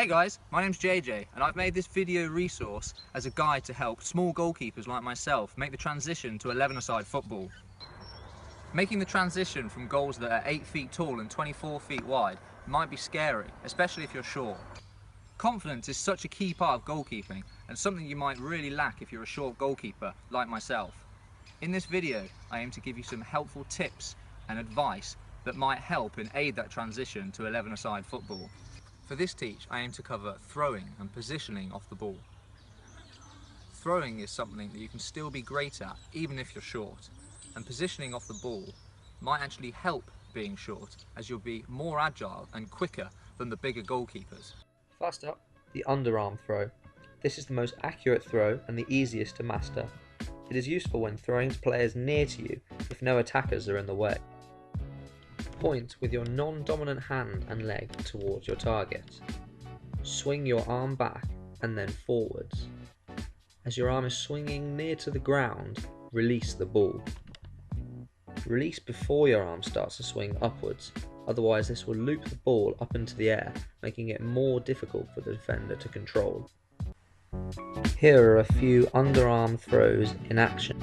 Hey guys, my name's JJ and I've made this video resource as a guide to help small goalkeepers like myself make the transition to 11-a-side football. Making the transition from goals that are 8 feet tall and 24 feet wide might be scary, especially if you're short. Confidence is such a key part of goalkeeping and something you might really lack if you're a short goalkeeper like myself. In this video, I aim to give you some helpful tips and advice that might help and aid that transition to 11-a-side football. For this teach, I aim to cover throwing and positioning off the ball. Throwing is something that you can still be great at even if you're short, and positioning off the ball might actually help being short as you'll be more agile and quicker than the bigger goalkeepers. First up, the underarm throw. This is the most accurate throw and the easiest to master. It is useful when throwing to players near to you if no attackers are in the way. Point with your non-dominant hand and leg towards your target. Swing your arm back and then forwards. As your arm is swinging near to the ground, release the ball. Release before your arm starts to swing upwards, otherwise this will loop the ball up into the air, making it more difficult for the defender to control. Here are a few underarm throws in action.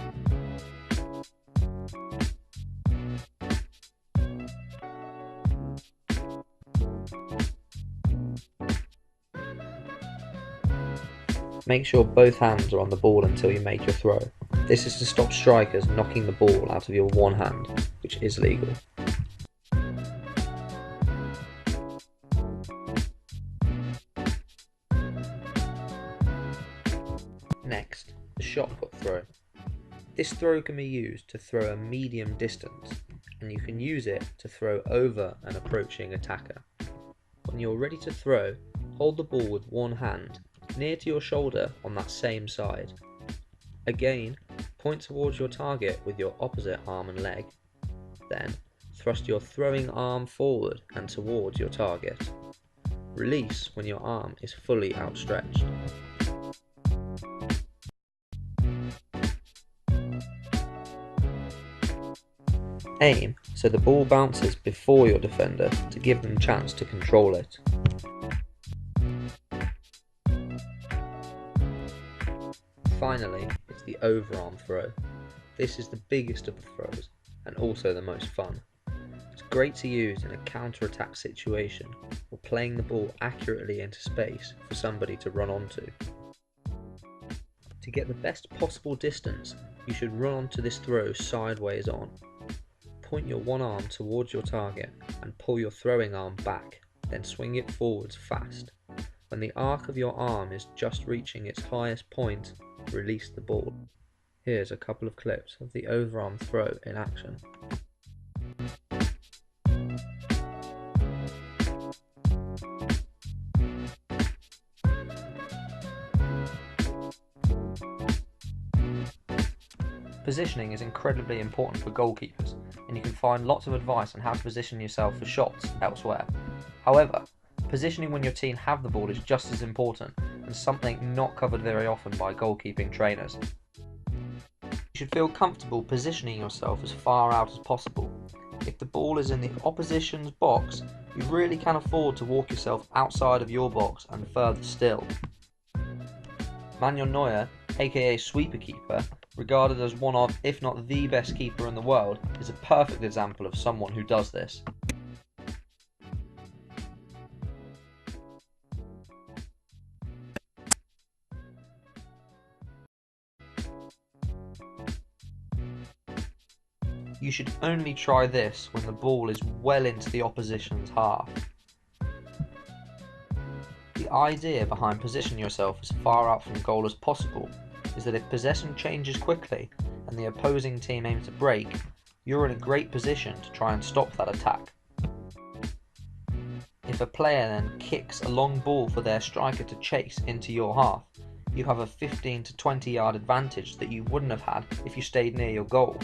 Make sure both hands are on the ball until you make your throw. This is to stop strikers knocking the ball out of your one hand, which is legal. Next, the shot put throw. This throw can be used to throw a medium distance, and you can use it to throw over an approaching attacker. When you're ready to throw, hold the ball with one hand near to your shoulder on that same side. Again, point towards your target with your opposite arm and leg. Then, thrust your throwing arm forward and towards your target. Release when your arm is fully outstretched. Aim so the ball bounces before your defender to give them a chance to control it. Finally, it's the overarm throw. This is the biggest of the throws and also the most fun. It's great to use in a counter-attack situation or playing the ball accurately into space for somebody to run onto. To get the best possible distance, you should run onto this throw sideways on. Point your one arm towards your target and pull your throwing arm back, then swing it forwards fast. When the arc of your arm is just reaching its highest point, release the ball. Here's a couple of clips of the overarm throw in action. Positioning is incredibly important for goalkeepers, and you can find lots of advice on how to position yourself for shots elsewhere. However, positioning when your team have the ball is just as important and something not covered very often by goalkeeping trainers. You should feel comfortable positioning yourself as far out as possible. If the ball is in the opposition's box, you really can afford to walk yourself outside of your box and further still. Manuel Neuer, aka Sweeper Keeper, regarded as one of, if not the best keeper in the world, is a perfect example of someone who does this. You should only try this when the ball is well into the opposition's half. The idea behind positioning yourself as far out from goal as possible is that if possession changes quickly and the opposing team aims to break, you're in a great position to try and stop that attack. If a player then kicks a long ball for their striker to chase into your half, you have a 15 to 20 yard advantage that you wouldn't have had if you stayed near your goal,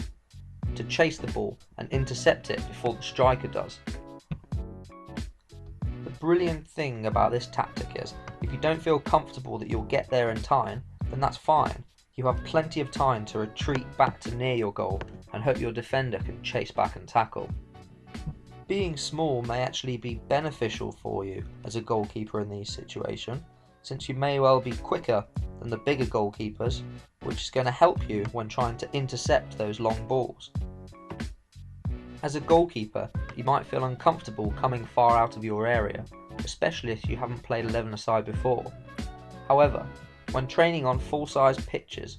to chase the ball and intercept it before the striker does. The brilliant thing about this tactic is, if you don't feel comfortable that you'll get there in time, then that's fine. You have plenty of time to retreat back to near your goal and hope your defender can chase back and tackle. Being small may actually be beneficial for you as a goalkeeper in these situations, since you may well be quicker than the bigger goalkeepers, which is going to help you when trying to intercept those long balls. As a goalkeeper, you might feel uncomfortable coming far out of your area, especially if you haven't played 11-a-side before. However, when training on full-size pitches,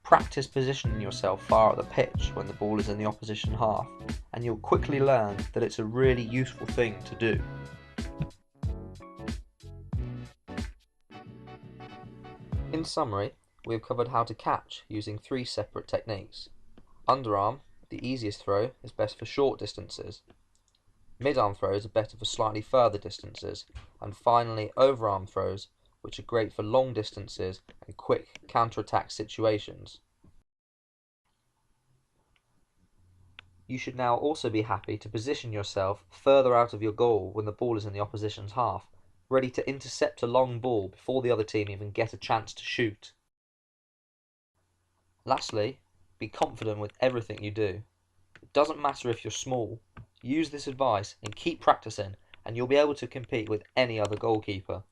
practice positioning yourself far up the pitch when the ball is in the opposition half, and you'll quickly learn that it's a really useful thing to do. In summary, we have covered how to catch using 3 separate techniques. Underarm, the easiest throw, is best for short distances. Mid-arm throws are better for slightly further distances. And finally, overarm throws, which are great for long distances and quick counter-attack situations. You should now also be happy to position yourself further out of your goal when the ball is in the opposition's half, ready to intercept a long ball before the other team even get a chance to shoot. Lastly, be confident with everything you do. It doesn't matter if you're small. Use this advice and keep practicing, and you'll be able to compete with any other goalkeeper.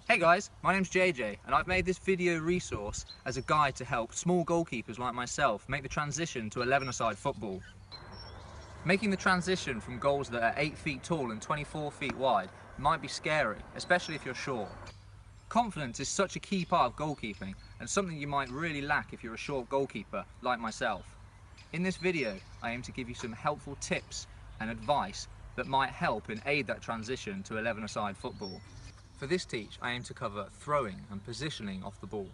Hey guys, my name's JJ and I've made this video resource as a guide to help small goalkeepers like myself make the transition to 11-a-side football. Making the transition from goals that are 8 feet tall and 24 feet wide might be scary, especially if you're short. Confidence is such a key part of goalkeeping and something you might really lack if you're a short goalkeeper like myself. In this video, I aim to give you some helpful tips and advice that might help and aid that transition to 11-a-side football. For this teach, I aim to cover throwing and positioning off the ball.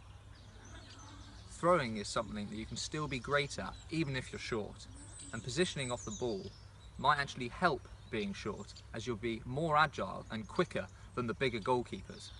Throwing is something that you can still be great at even if you're short, and positioning off the ball might actually help being short, as you'll be more agile and quicker than the bigger goalkeepers.